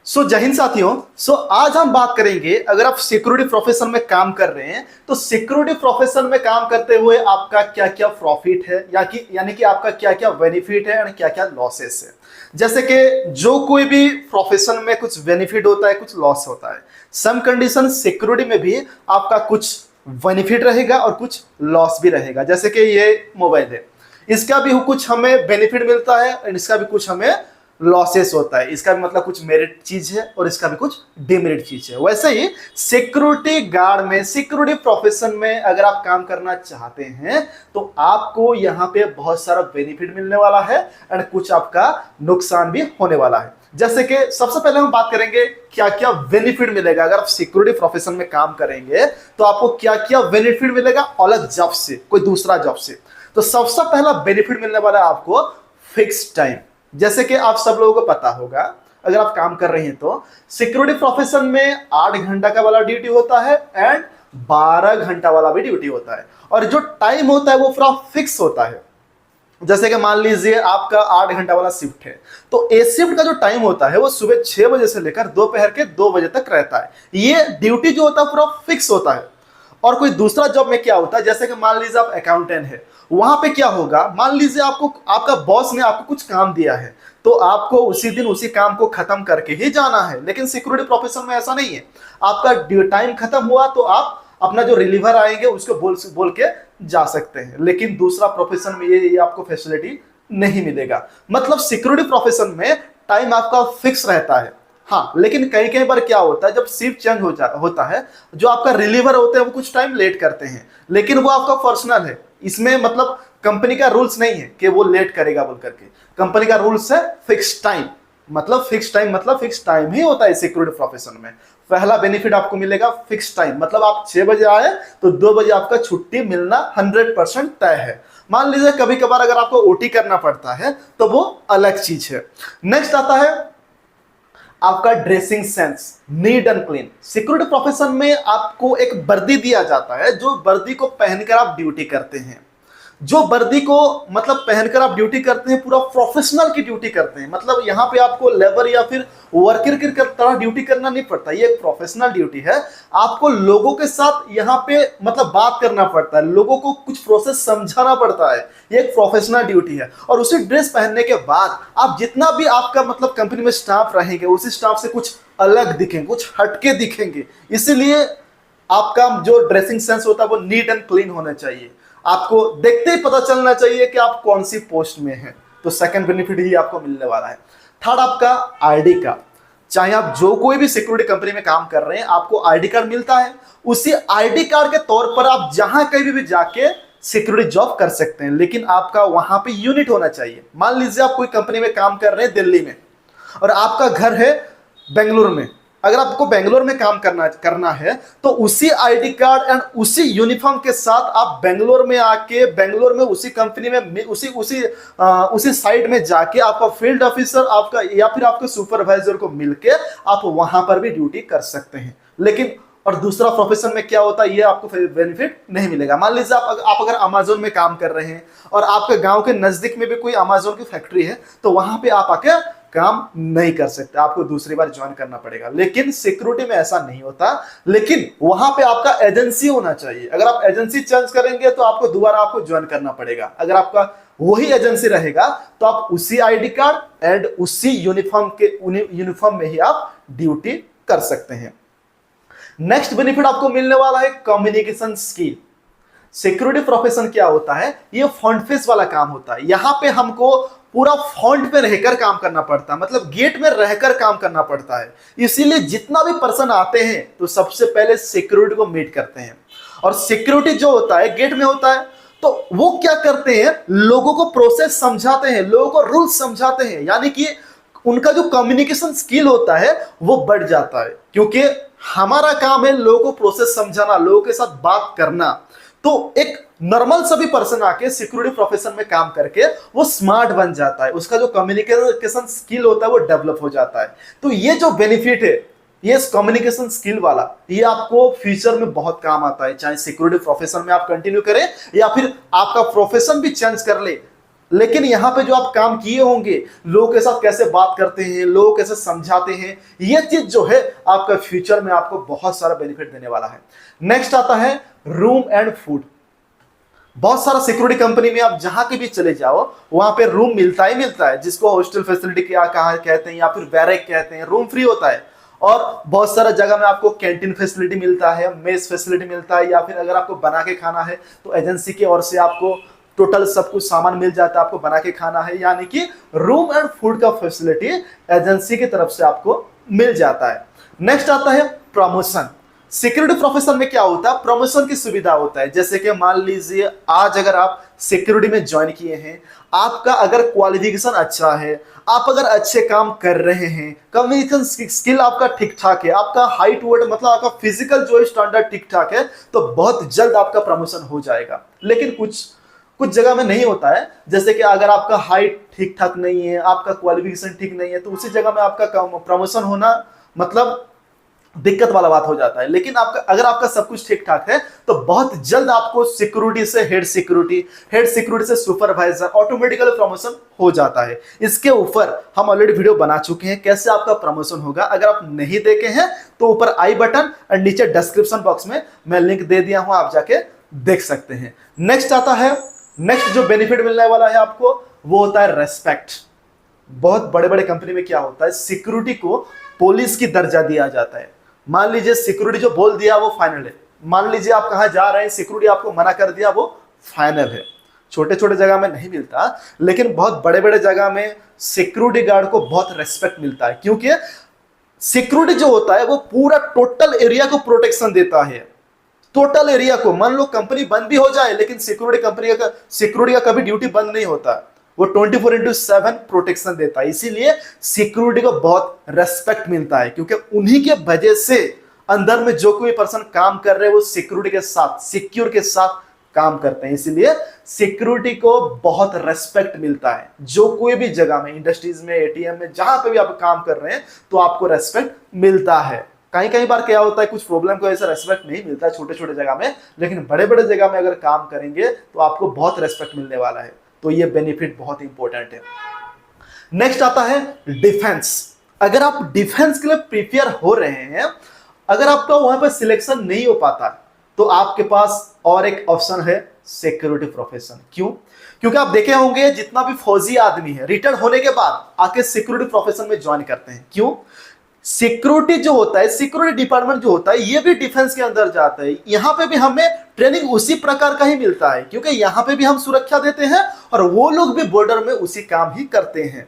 जय हिंद साथियों। आज हम बात करेंगे, अगर आप सिक्योरिटी प्रोफेशन में काम कर रहे हैं तो सिक्योरिटी प्रोफेशन में काम करते हुए आपका क्या क्या प्रॉफिट है यानी कि आपका क्या क्या बेनिफिट है और क्या क्या लॉसेस है। जैसे कि जो कोई भी प्रोफेशन में कुछ बेनिफिट होता है, कुछ लॉस होता है। सम कंडीशन सिक्योरिटी में भी आपका कुछ बेनिफिट रहेगा और कुछ लॉस भी रहेगा। जैसे कि ये मोबाइल है, इसका भी कुछ हमें बेनिफिट मिलता है और इसका भी कुछ हमें लॉसेस होता है। इसका भी मतलब कुछ मेरिट चीज है और इसका भी कुछ डिमेरिट चीज है। वैसे ही सिक्योरिटी गार्ड में, सिक्योरिटी प्रोफेशन में अगर आप काम करना चाहते हैं तो आपको यहाँ पे बहुत सारा बेनिफिट मिलने वाला है और कुछ आपका नुकसान भी होने वाला है। जैसे कि सबसे पहले हम बात करेंगे क्या क्या बेनिफिट मिलेगा अगर आप सिक्योरिटी प्रोफेशन में काम करेंगे तो आपको क्या क्या बेनिफिट मिलेगा अलग जॉब से, कोई दूसरा जॉब से। तो सबसे पहला बेनिफिट मिलने वाला है आपको फिक्स टाइम। जैसे कि आप सब लोगों को पता होगा, अगर आप काम कर रहे हैं तो सिक्योरिटी प्रोफेशन में 8 घंटा का वाला ड्यूटी होता है एंड 12 घंटा वाला भी ड्यूटी होता है और जो टाइम होता है वो पूरा फिक्स होता है। जैसे कि मान लीजिए आपका 8 घंटा वाला शिफ्ट है तो ए शिफ्ट का जो टाइम होता है वो सुबह 6 बजे से लेकर दोपहर के 2 बजे तक रहता है। ये ड्यूटी जो होता है पूरा फिक्स होता है। और कोई दूसरा जॉब में क्या होता है, जैसे कि मान लीजिए आप अकाउंटेंट है, वहां पे क्या होगा, मान लीजिए आपको आपका बॉस ने आपको कुछ काम दिया है तो आपको उसी दिन उसी काम को खत्म करके ही जाना है। लेकिन सिक्योरिटी प्रोफेशन में ऐसा नहीं है। आपका टाइम खत्म हुआ तो आप अपना जो रिलीवर आएंगे उसको बोल के जा सकते हैं। लेकिन दूसरा प्रोफेशन में ये आपको फैसिलिटी नहीं मिलेगा। मतलब सिक्योरिटी प्रोफेशन में टाइम आपका फिक्स रहता है। हाँ, लेकिन कई कई बार क्या होता है, जब शिफ्ट चेंज होता है, जो आपका रिलीवर होते हैं वो कुछ टाइम लेट करते हैं, लेकिन वो आपका पर्सनल है। इसमें मतलब कंपनी का रूल्स नहीं है कि वो लेट करेगा बोल करके। कंपनी का रूल्स है फिक्स टाइम। मतलब फिक्स टाइम ही होता है सिक्योरिटी प्रोफेशन में। पहला बेनिफिट आपको मिलेगा फिक्स टाइम, मतलब आप 6 बजे आए तो 2 बजे आपका छुट्टी मिलना 100% तय है। मान लीजिए कभी कभार अगर आपको ओटी करना पड़ता है तो वो अलग चीज है। नेक्स्ट आता है आपका dressing sense, neat and clean. Security profession में आपको एक वर्दी दिया जाता है, जो वर्दी को पहनकर आप ड्यूटी करते हैं। जो वर्दी को मतलब पहनकर आप ड्यूटी करते हैं, पूरा प्रोफेशनल की ड्यूटी करते हैं। मतलब यहाँ पे आपको लेबर या फिर वर्कर की तरह ड्यूटी करना नहीं पड़ता। ये एक प्रोफेशनल ड्यूटी है। आपको लोगों के साथ यहाँ पे मतलब बात करना पड़ता है, लोगों को कुछ प्रोसेस समझाना पड़ता है। ये एक प्रोफेशनल ड्यूटी है। और उसी ड्रेस पहनने के बाद आप जितना भी आपका मतलब कंपनी में स्टाफ रहेंगे, उसी स्टाफ से कुछ अलग दिखेंगे, कुछ हटके दिखेंगे। इसीलिए आपका जो ड्रेसिंग सेंस होता है वो नीट एंड क्लीन होना चाहिए। आपको देखते ही पता चलना चाहिए कि आप कौन सी पोस्ट में हैं। तो सेकंड बेनिफिट ही आपको मिलने वाला है। थर्ड आपका आईडी कार्ड। चाहे आप जो कोई भी सिक्योरिटी कंपनी में काम कर रहे हैं, आपको आईडी कार्ड मिलता है। उसी आईडी कार्ड के तौर पर आप जहां कहीं भी जाके सिक्योरिटी जॉब कर सकते हैं। लेकिन आपका वहां पे यूनिट होना चाहिए। मान लीजिए आप कोई कंपनी में काम कर रहे हैं दिल्ली में और आपका घर है बेंगलुरु में। अगर आपको बेंगलोर में काम करना है तो उसी आईडी कार्ड एंड उसी यूनिफॉर्म के साथ आप बेंगलोर में आके, बेंगलोर में उसी कंपनी में उसी साइट में जाके आपका फील्ड ऑफिसर आपका या फिर आपके सुपरवाइजर को मिलके आप वहां पर भी ड्यूटी कर सकते हैं। लेकिन और दूसरा प्रोफेशन में क्या होता है, ये आपको बेनिफिट नहीं मिलेगा। मान लीजिए आप अगर अमेज़न में काम कर रहे हैं और आपके गांव के नजदीक में भी कोई अमेज़न की फैक्ट्री है तो वहां पे आप आके काम नहीं कर सकते, आपको दूसरी बार ज्वाइन करना पड़ेगा। लेकिन सिक्योरिटी में ऐसा नहीं होता। लेकिन वहां पे आपका एजेंसी होना चाहिए। अगर आप एजेंसी चेंज करेंगे तो आपको दोबारा आपको ज्वाइन करना पड़ेगा। अगर आपका वही एजेंसी रहेगा तो आप उसी आईडी कार्ड एंड उसी यूनिफॉर्म में ही आप ड्यूटी कर सकते हैं। नेक्स्ट बेनिफिट आपको मिलने वाला है कम्युनिकेशन स्किल। सिक्योरिटी प्रोफेशन क्या होता है, ये फ्रंट फेस वाला काम होता है। यहां पे हमको पूरा फ्रंट पे रहकर काम करना पड़ता है, मतलब गेट में रहकर काम करना पड़ता है। इसीलिए जितना भी पर्सन आते हैं तो सबसे पहले सिक्योरिटी को मीट करते हैं। और सिक्योरिटी जो होता है गेट में होता है, तो वो क्या करते हैं, लोगों को प्रोसेस समझाते हैं, लोगों को रूल्स समझाते हैं। यानी कि उनका जो कम्युनिकेशन स्किल होता है वो बढ़ जाता है। क्योंकि हमारा काम है लोगों को प्रोसेस समझाना, लोगों के साथ बात करना। तो एक नॉर्मल सभी पर्सन आके सिक्योरिटी प्रोफेशन में काम करके वो स्मार्ट बन जाता है, उसका जो कम्युनिकेशन स्किल होता है वो डेवलप हो जाता है। तो ये जो बेनिफिट है, ये कम्युनिकेशन स्किल वाला, ये आपको फ्यूचर में बहुत काम आता है। चाहे सिक्योरिटी प्रोफेशन में आप कंटिन्यू करें या फिर आपका प्रोफेशन भी चेंज कर ले, लेकिन यहाँ पे जो आप काम किए होंगे, लोगों के साथ कैसे बात करते हैं, लोगों कैसे समझाते हैं, ये चीज जो है आपका फ्यूचर में आपको बहुत सारा बेनिफिट देने वाला है। नेक्स्ट आता है रूम एंड फूड। बहुत सारा सिक्योरिटी कंपनी में आप जहां के भी चले जाओ, वहां पे रूम मिलता ही मिलता है, जिसको हॉस्टल फैसिलिटी क्या कहा कहते हैं या फिर बैरक कहते हैं। रूम फ्री होता है। और बहुत सारा जगह में आपको कैंटीन फैसिलिटी मिलता है, मेस फैसिलिटी मिलता है, या फिर अगर आपको बना के खाना है तो एजेंसी की ओर से आपको टोटल सब कुछ सामान मिल जाता है, आपको बना के खाना है, यानी कि रूम एंड फूड का फैसिलिटी एजेंसी की तरफ से आपको मिल जाता है। नेक्स्ट आता है प्रमोशन। सिक्योरिटी प्रोफेशन में क्या होता है, प्रमोशन की सुविधा होता है। जैसे कि मान लीजिए आज अगर आप सिक्योरिटी में ज्वाइन किए हैं, आपका अगर क्वालिफिकेशन अच्छा है, आप अगर अच्छे काम कर रहे हैं, कम्युनिकेशन स्किल आपका ठीक ठाक है, आपका हाइट वेट मतलब आपका फिजिकल जो स्टैंडर्ड ठीक ठाक है, तो बहुत जल्द आपका प्रमोशन हो जाएगा। लेकिन कुछ जगह में नहीं होता है। जैसे कि अगर आपका हाइट ठीक ठाक नहीं है, आपका क्वालिफिकेशन ठीक नहीं है, तो उसी जगह में आपका प्रमोशन होना मतलब दिक्कत वाला बात हो जाता है। लेकिन अगर आपका सब कुछ ठीक ठाक है तो बहुत जल्द आपको सिक्योरिटी से हेड सिक्योरिटी से सुपरवाइजर ऑटोमेटिकली प्रमोशन हो जाता है। इसके ऊपर हम ऑलरेडी वीडियो बना चुके हैं कैसे आपका प्रमोशन होगा। अगर आप नहीं देखे हैं तो ऊपर आई बटन और नीचे डिस्क्रिप्शन बॉक्स में मैं लिंक दे दिया हूं, आप जाके देख सकते हैं। नेक्स्ट आता है, नेक्स्ट जो बेनिफिट मिलने वाला है आपको वो होता है रेस्पेक्ट। बहुत बड़े बड़े कंपनी में क्या होता है, सिक्योरिटी को पुलिस की दर्जा दिया जाता है। मान लीजिए सिक्योरिटी जो बोल दिया वो फाइनल है। मान लीजिए आप कहां जा रहे हैं, सिक्योरिटी आपको मना कर दिया, वो फाइनल है। छोटे छोटे जगह में नहीं मिलता, लेकिन बहुत बड़े बड़े जगह में सिक्योरिटी गार्ड को बहुत रेस्पेक्ट मिलता है, क्योंकि सिक्योरिटी जो होता है वो पूरा टोटल एरिया को प्रोटेक्शन देता है। टोटल एरिया को, मान लो कंपनी बंद भी हो जाए लेकिन सिक्योरिटी का कभी ड्यूटी बंद नहीं होता, वो 24/7 प्रोटेक्शन देता है। इसीलिए सिक्योरिटी को बहुत रेस्पेक्ट मिलता है, क्योंकि उन्हीं के वजह से अंदर में जो कोई पर्सन काम कर रहे हैं वो सिक्योरिटी के साथ, सिक्योर के साथ काम करते हैं। इसीलिए सिक्योरिटी को बहुत रेस्पेक्ट मिलता है। जो कोई भी जगह में, इंडस्ट्रीज में, एटीएम में, जहां पे भी आप काम कर रहे हैं तो आपको रेस्पेक्ट मिलता है। कई बार क्या होता है, कुछ प्रॉब्लम को ऐसा रेस्पेक्ट नहीं मिलता है छोटे छोटे जगह में, लेकिन बड़े बड़े जगह में अगर काम करेंगे तो आपको बहुत रेस्पेक्ट मिलने वाला है। तो ये बेनिफिट बहुत इंपॉर्टेंट है। नेक्स्ट आता है डिफेंस। अगर आप डिफेंस के लिए प्रिपेयर हो रहे हैं, अगर आपका वहां पर सिलेक्शन नहीं हो पाता तो आपके पास और एक ऑप्शन है सिक्योरिटी प्रोफेशन। क्यों? क्योंकि आप देखे होंगे जितना भी फौजी आदमी है रिटायर होने के बाद आके सिक्योरिटी प्रोफेशन में ज्वाइन करते हैं। क्यों? सिक्योरिटी जो होता है, सिक्योरिटी डिपार्टमेंट जो होता है, ये भी डिफेंस के अंदर जाता है। यहां पे भी हमें ट्रेनिंग उसी प्रकार का ही मिलता है, क्योंकि यहां पे भी हम सुरक्षा देते हैं और वो लोग भी बॉर्डर में उसी काम ही करते हैं।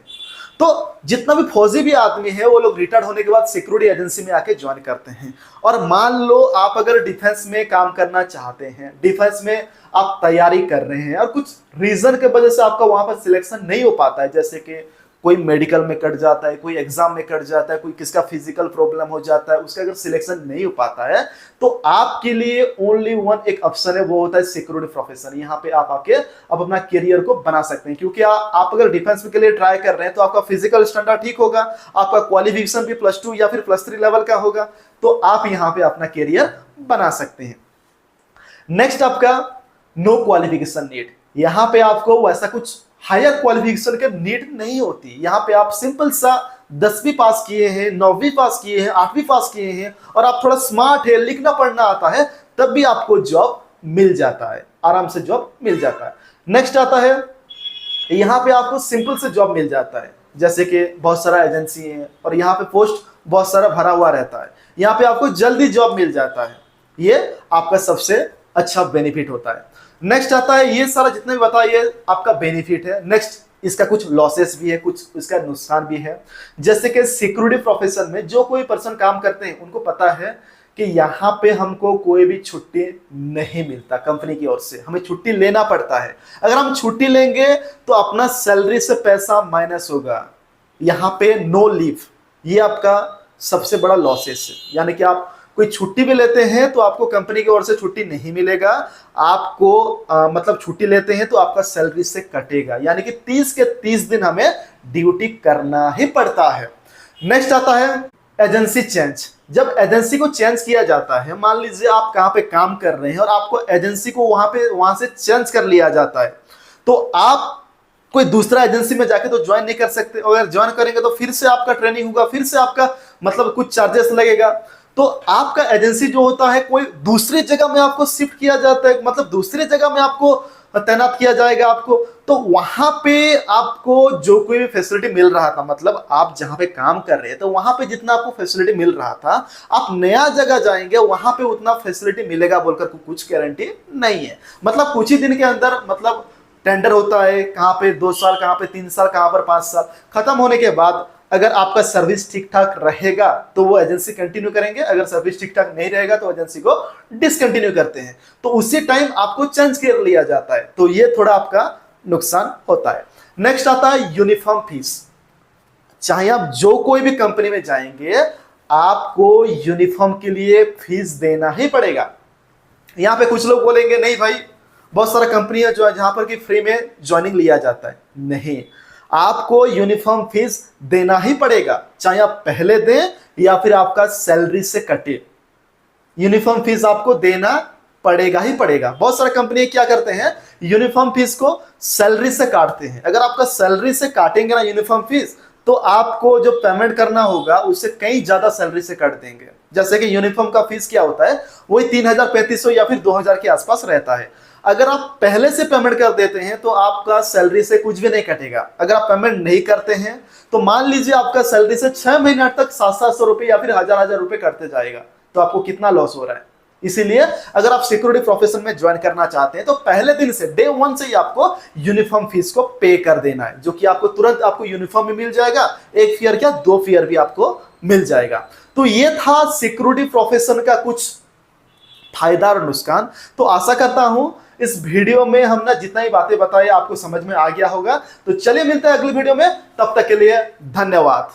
तो जितना भी फौजी भी आदमी है वो लोग रिटायर होने के बाद सिक्योरिटी एजेंसी में आके ज्वाइन करते हैं। और मान लो आप अगर डिफेंस में काम करना चाहते हैं, डिफेंस में आप तैयारी कर रहे हैं और कुछ रीजन के वजह से आपका वहां पर सिलेक्शन नहीं हो पाता है, जैसे कि कोई मेडिकल में कट जाता है, कोई एग्जाम में कट जाता है, कोई किसका फिजिकल प्रॉब्लम हो जाता है, उसका अगर सिलेक्शन नहीं हो पाता है तो आपके लिए ओनली वन एक ऑप्शन है, वो होता है सिक्योरिटी प्रोफेशन। यहाँ पे आप आके आप अपना करियर को बना सकते हैं, क्योंकि आप अगर डिफेंस के लिए ट्राई कर रहे हैं तो आपका फिजिकल स्टैंडर्ड ठीक होगा, आपका क्वालिफिकेशन भी +2 या फिर +3 लेवल का होगा, तो आप यहाँ पे अपना करियर बना सकते हैं। नेक्स्ट आपका नो क्वालिफिकेशन नीड। यहाँ पे आपको वैसा कुछ हायर क्वालिफिकेशन के नीड नहीं होती। यहाँ पे आप सिंपल सा 10वीं पास किए हैं, 9वीं पास किए हैं, 8वीं पास किए हैं और आप थोड़ा स्मार्ट है, लिखना पढ़ना आता है, तब भी आपको जॉब मिल जाता है, आराम से जॉब मिल जाता है। नेक्स्ट आता है, यहाँ पे आपको सिंपल से जॉब मिल जाता है, जैसे कि बहुत सारा एजेंसी है और यहाँ पे पोस्ट बहुत सारा भरा हुआ रहता है, यहाँ पे आपको जल्दी जॉब मिल जाता है। ये आपका सबसे अच्छा बेनिफिट होता है। नेक्स्ट आता है, ये सारा जितने भी बताया ये आपका बेनिफिट है। नेक्स्ट इसका कुछ लॉसेस भी है, कुछ इसका नुकसान भी है। जैसे कि सिक्योरिटी प्रोफेशन में जो कोई पर्सन काम करते हैं उनको पता है कि यहाँ पे हमको कोई भी छुट्टी नहीं मिलता, कंपनी की ओर से हमें छुट्टी लेना पड़ता है। अगर हम छुट्टी लेंगे तो अपना सैलरी से पैसा माइनस होगा। यहाँ पे नो लीव, ये आपका सबसे बड़ा लॉसेस है। यानी कि आप कोई छुट्टी भी लेते हैं तो आपको कंपनी की ओर से छुट्टी नहीं मिलेगा, आपको मतलब छुट्टी लेते हैं तो आपका सैलरी से कटेगा, यानी कि 30 के 30 दिन हमें ड्यूटी करना ही पड़ता है। नेक्स्ट आता है एजेंसी चेंज। जब एजेंसी को चेंज किया जाता है, मान लीजिए आप कहां पे काम कर रहे हैं और आपको एजेंसी को वहां से चेंज कर लिया जाता है, तो आप कोई दूसरा एजेंसी में जाके तो ज्वाइन नहीं कर सकते, अगर ज्वाइन करेंगे तो फिर से आपका ट्रेनिंग होगा, फिर से आपका मतलब कुछ चार्जेस लगेगा। तो आपका एजेंसी जो होता है कोई दूसरी जगह में आपको शिफ्ट किया जाता है, मतलब दूसरी जगह में आपको तैनात किया जाएगा आपको। तो वहां पे आपको जो कोई भी फैसिलिटी मिल रहा था, मतलब आप जहां पे काम कर रहे थे तो वहां पे जितना आपको फैसिलिटी मिल रहा था, आप नया जगह जाएंगे वहां पे उतना फैसिलिटी मिलेगा बोलकर कुछ गारंटी नहीं है। मतलब कुछ ही दिन के अंदर मतलब टेंडर होता है, कहां पे 2 साल, कहां पे 3 साल, कहां पर 5 साल, खत्म होने के बाद अगर आपका सर्विस ठीक ठाक रहेगा तो वो एजेंसी कंटिन्यू करेंगे, अगर सर्विस ठीक ठाक नहीं रहेगा तो एजेंसी को डिसकंटिन्यू करते हैं। तो उसी टाइम आपको चेंज कर लिया जाता है, तो ये थोड़ा आपका नुकसान होता है। नेक्स्ट आता है यूनिफॉर्म फीस। चाहे आप जो कोई भी कंपनी में जाएंगे आपको यूनिफॉर्म के लिए फीस देना ही पड़ेगा। यहां पे कुछ लोग बोलेंगे नहीं भाई बहुत सारा कंपनी है जो जहां पर कि फ्री में ज्वाइनिंग लिया जाता है, नहीं, आपको यूनिफॉर्म फीस देना ही पड़ेगा, चाहे आप पहले दें या फिर आपका सैलरी से कटे, यूनिफॉर्म फीस आपको देना पड़ेगा ही पड़ेगा। बहुत सारे कंपनी क्या करते हैं यूनिफॉर्म फीस को सैलरी से काटते हैं। अगर आपका सैलरी से काटेंगे ना यूनिफॉर्म फीस तो आपको जो पेमेंट करना होगा उससे कहीं ज्यादा सैलरी से काट देंगे। जैसे कि यूनिफॉर्म का फीस क्या होता है, वही 3000 3500 या फिर 2000 के आसपास रहता है। अगर आप पहले से पेमेंट कर देते हैं तो आपका सैलरी से कुछ भी नहीं कटेगा। अगर आप पेमेंट नहीं करते हैं तो मान लीजिए आपका सैलरी से 6 महीना तक 700 रुपए या फिर 1000 रुपए कटते जाएगा, तो आपको कितना लॉस हो रहा है। इसीलिए अगर आप सिक्योरिटी प्रोफेशन में ज्वाइन करना चाहते हैं तो पहले दिन से डे 1 से ही आपको यूनिफॉर्म फीस को पे कर देना है, जो कि आपको तुरंत आपको यूनिफॉर्म भी मिल जाएगा, एक फेयर क्या 2 फेयर भी आपको मिल जाएगा। तो ये था सिक्योरिटी प्रोफेशन का कुछ फायदा और नुकसान। तो आशा करता हूं इस वीडियो में हमने जितना ही बातें बताई आपको समझ में आ गया होगा। तो चलिए मिलते हैं अगली वीडियो में, तब तक के लिए धन्यवाद।